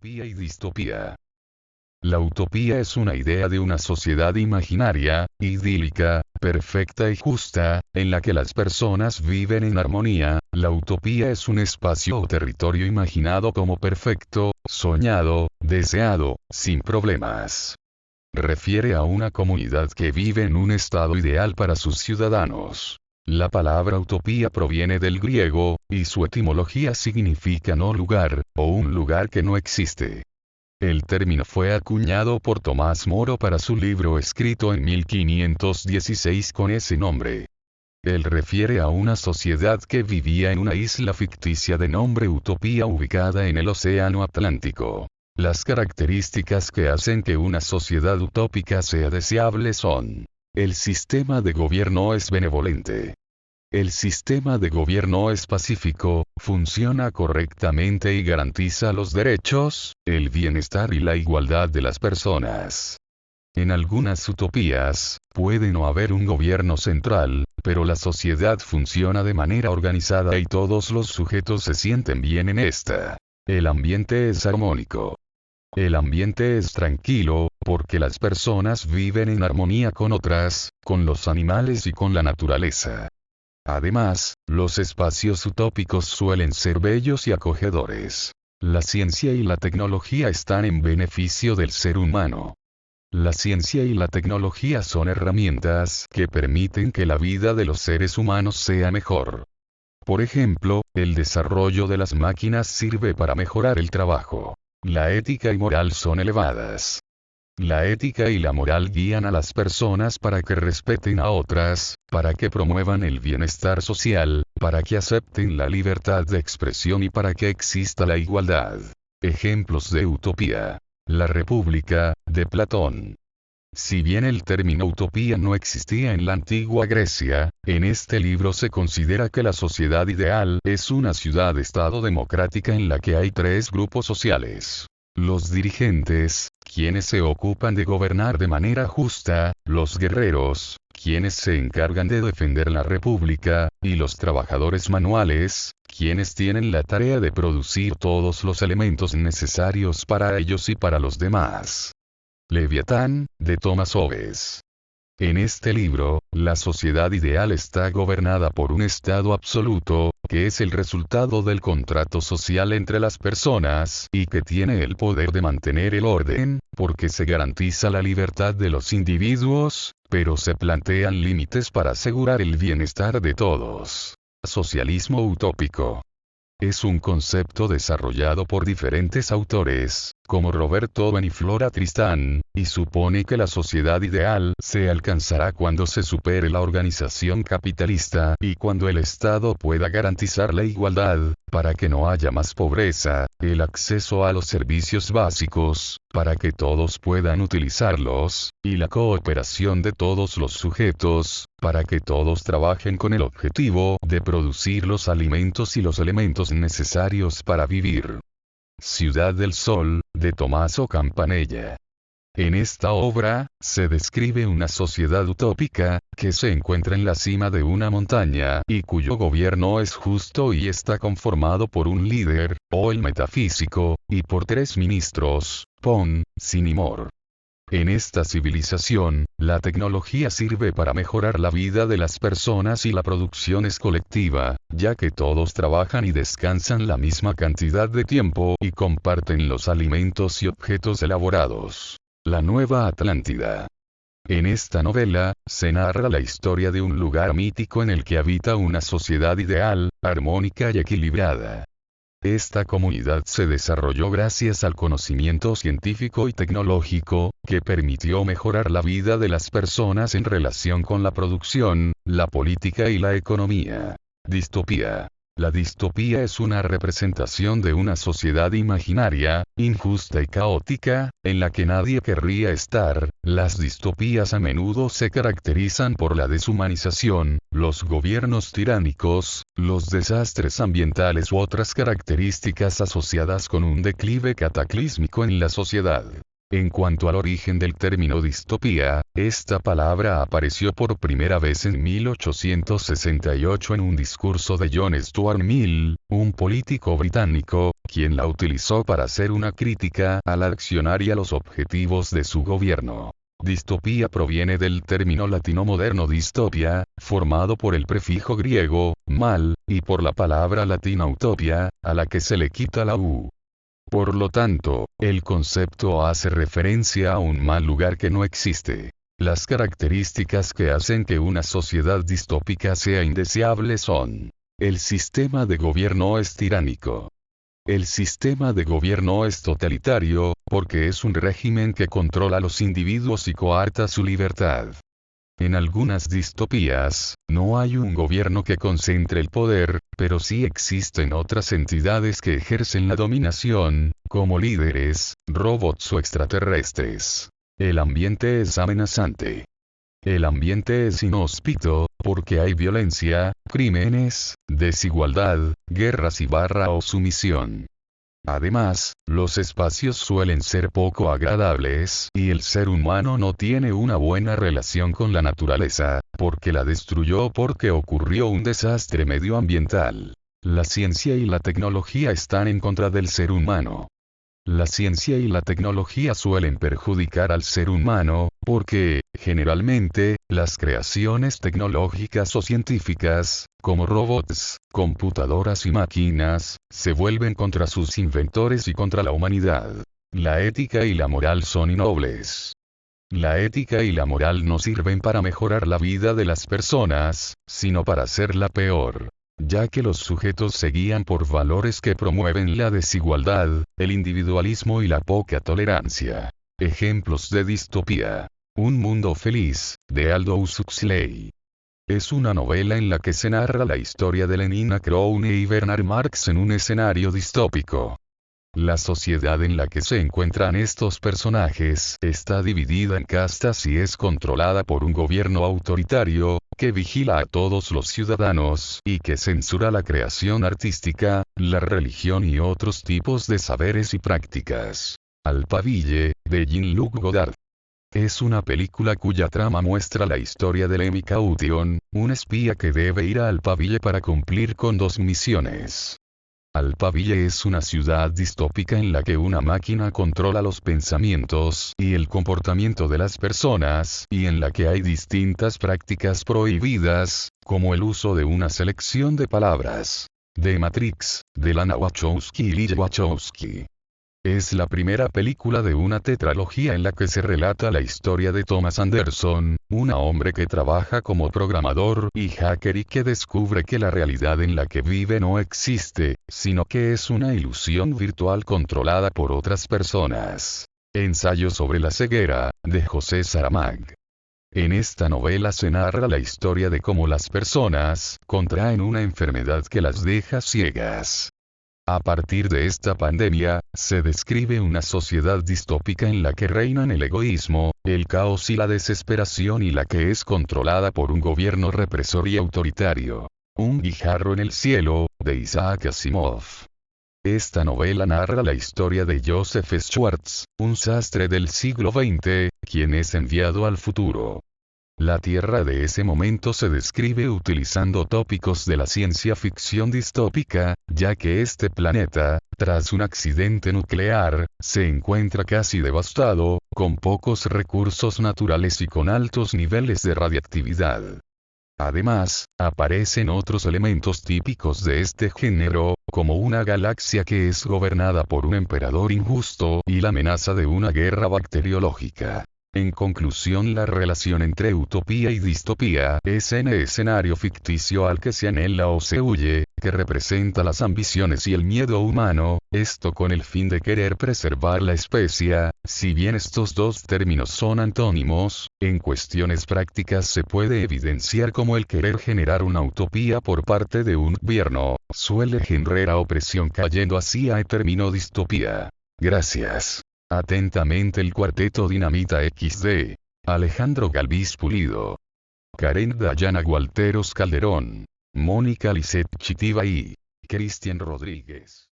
Utopía y distopía. La utopía es una idea de una sociedad imaginaria, idílica, perfecta y justa, en la que las personas viven en armonía. La utopía es un espacio o territorio imaginado como perfecto, soñado, deseado, sin problemas. Refiere a una comunidad que vive en un estado ideal para sus ciudadanos. La palabra utopía proviene del griego, y su etimología significa no lugar, o un lugar que no existe. El término fue acuñado por Tomás Moro para su libro escrito en 1516 con ese nombre. Él refiere a una sociedad que vivía en una isla ficticia de nombre Utopía ubicada en el Océano Atlántico. Las características que hacen que una sociedad utópica sea deseable son: el sistema de gobierno es benevolente. El sistema de gobierno es pacífico, funciona correctamente y garantiza los derechos, el bienestar y la igualdad de las personas. En algunas utopías, puede no haber un gobierno central, pero la sociedad funciona de manera organizada y todos los sujetos se sienten bien en esta. El ambiente es armónico. El ambiente es tranquilo, porque las personas viven en armonía con otras, con los animales y con la naturaleza. Además, los espacios utópicos suelen ser bellos y acogedores. La ciencia y la tecnología están en beneficio del ser humano. La ciencia y la tecnología son herramientas que permiten que la vida de los seres humanos sea mejor. Por ejemplo, el desarrollo de las máquinas sirve para mejorar el trabajo. La ética y moral son elevadas. La ética y la moral guían a las personas para que respeten a otras, para que promuevan el bienestar social, para que acepten la libertad de expresión y para que exista la igualdad. Ejemplos de utopía. La República, de Platón. Si bien el término utopía no existía en la antigua Grecia, en este libro se considera que la sociedad ideal es una ciudad-estado democrática en la que hay tres grupos sociales. Los dirigentes, quienes se ocupan de gobernar de manera justa, los guerreros, quienes se encargan de defender la república, y los trabajadores manuales, quienes tienen la tarea de producir todos los elementos necesarios para ellos y para los demás. Leviatán, de Thomas Hobbes. En este libro, la sociedad ideal está gobernada por un estado absoluto, que es el resultado del contrato social entre las personas y que tiene el poder de mantener el orden, porque se garantiza la libertad de los individuos, pero se plantean límites para asegurar el bienestar de todos. Socialismo utópico. Es un concepto desarrollado por diferentes autores, como Roberto Owen y Flora Tristán, y supone que la sociedad ideal se alcanzará cuando se supere la organización capitalista y cuando el Estado pueda garantizar la igualdad, para que no haya más pobreza, el acceso a los servicios básicos, para que todos puedan utilizarlos, y la cooperación de todos los sujetos, para que todos trabajen con el objetivo de producir los alimentos y los elementos necesarios para vivir. Ciudad del Sol, de Tommaso Campanella. En esta obra, se describe una sociedad utópica, que se encuentra en la cima de una montaña, y cuyo gobierno es justo y está conformado por un líder, o el metafísico, y por tres ministros, Pon, Sin y Mor. En esta civilización, la tecnología sirve para mejorar la vida de las personas y la producción es colectiva, ya que todos trabajan y descansan la misma cantidad de tiempo y comparten los alimentos y objetos elaborados. La Nueva Atlántida. En esta novela, se narra la historia de un lugar mítico en el que habita una sociedad ideal, armónica y equilibrada. Esta comunidad se desarrolló gracias al conocimiento científico y tecnológico, que permitió mejorar la vida de las personas en relación con la producción, la política y la economía. Distopía. La distopía es una representación de una sociedad imaginaria, injusta y caótica, en la que nadie querría estar. Las distopías a menudo se caracterizan por la deshumanización, los gobiernos tiránicos, los desastres ambientales u otras características asociadas con un declive cataclísmico en la sociedad. En cuanto al origen del término distopía, esta palabra apareció por primera vez en 1868 en un discurso de John Stuart Mill, un político británico, quien la utilizó para hacer una crítica al accionar y a los objetivos de su gobierno. Distopía proviene del término latino moderno distopia, formado por el prefijo griego, mal, y por la palabra latina utopia, a la que se le quita la u. Por lo tanto, el concepto hace referencia a un mal lugar que no existe. Las características que hacen que una sociedad distópica sea indeseable son: el sistema de gobierno es tiránico. El sistema de gobierno es totalitario, porque es un régimen que controla a los individuos y coarta su libertad. En algunas distopías, no hay un gobierno que concentre el poder, pero sí existen otras entidades que ejercen la dominación, como líderes, robots o extraterrestres. El ambiente es amenazante. El ambiente es inhóspito, porque hay violencia, crímenes, desigualdad, guerras y o sumisión. Además, los espacios suelen ser poco agradables y el ser humano no tiene una buena relación con la naturaleza, porque la destruyó o porque ocurrió un desastre medioambiental. La ciencia y la tecnología están en contra del ser humano. La ciencia y la tecnología suelen perjudicar al ser humano, porque, generalmente, las creaciones tecnológicas o científicas, como robots, computadoras y máquinas, se vuelven contra sus inventores y contra la humanidad. La ética y la moral son innobles. La ética y la moral no sirven para mejorar la vida de las personas, sino para hacerla peor, ya que los sujetos se guían por valores que promueven la desigualdad, el individualismo y la poca tolerancia. Ejemplos de distopía. Un mundo feliz, de Aldous Huxley. Es una novela en la que se narra la historia de Lenina Crowley y Bernard Marx en un escenario distópico. La sociedad en la que se encuentran estos personajes está dividida en castas y es controlada por un gobierno autoritario, que vigila a todos los ciudadanos y que censura la creación artística, la religión y otros tipos de saberes y prácticas. Alphaville, de Jean-Luc Godard. Es una película cuya trama muestra la historia de Lemmy Caution, un espía que debe ir a Alphaville para cumplir con dos misiones. Alphaville es una ciudad distópica en la que una máquina controla los pensamientos y el comportamiento de las personas y en la que hay distintas prácticas prohibidas, como el uso de una selección de palabras. The Matrix, de Lana Wachowski y Lily Wachowski. Es la primera película de una tetralogía en la que se relata la historia de Thomas Anderson, un hombre que trabaja como programador y hacker y que descubre que la realidad en la que vive no existe, sino que es una ilusión virtual controlada por otras personas. Ensayo sobre la ceguera, de José Saramago. En esta novela se narra la historia de cómo las personas contraen una enfermedad que las deja ciegas. A partir de esta pandemia, se describe una sociedad distópica en la que reinan el egoísmo, el caos y la desesperación y la que es controlada por un gobierno represor y autoritario. Un guijarro en el cielo, de Isaac Asimov. Esta novela narra la historia de Joseph Schwartz, un sastre del siglo XX, quien es enviado al futuro. La Tierra de ese momento se describe utilizando tópicos de la ciencia ficción distópica, ya que este planeta, tras un accidente nuclear, se encuentra casi devastado, con pocos recursos naturales y con altos niveles de radiactividad. Además, aparecen otros elementos típicos de este género, como una galaxia que es gobernada por un emperador injusto y la amenaza de una guerra bacteriológica. En conclusión, la relación entre utopía y distopía es un escenario ficticio al que se anhela o se huye, que representa las ambiciones y el miedo humano, esto con el fin de querer preservar la especie. Si bien estos dos términos son antónimos, en cuestiones prácticas se puede evidenciar cómo el querer generar una utopía por parte de un gobierno suele generar opresión, cayendo así al término distopía. Gracias. Atentamente el Cuarteto Dinamita XD. Alejandro Galvis Pulido. Karen Dayana Gualteros Calderón. Mónica Lisset Chitiba y Cristian Rodríguez.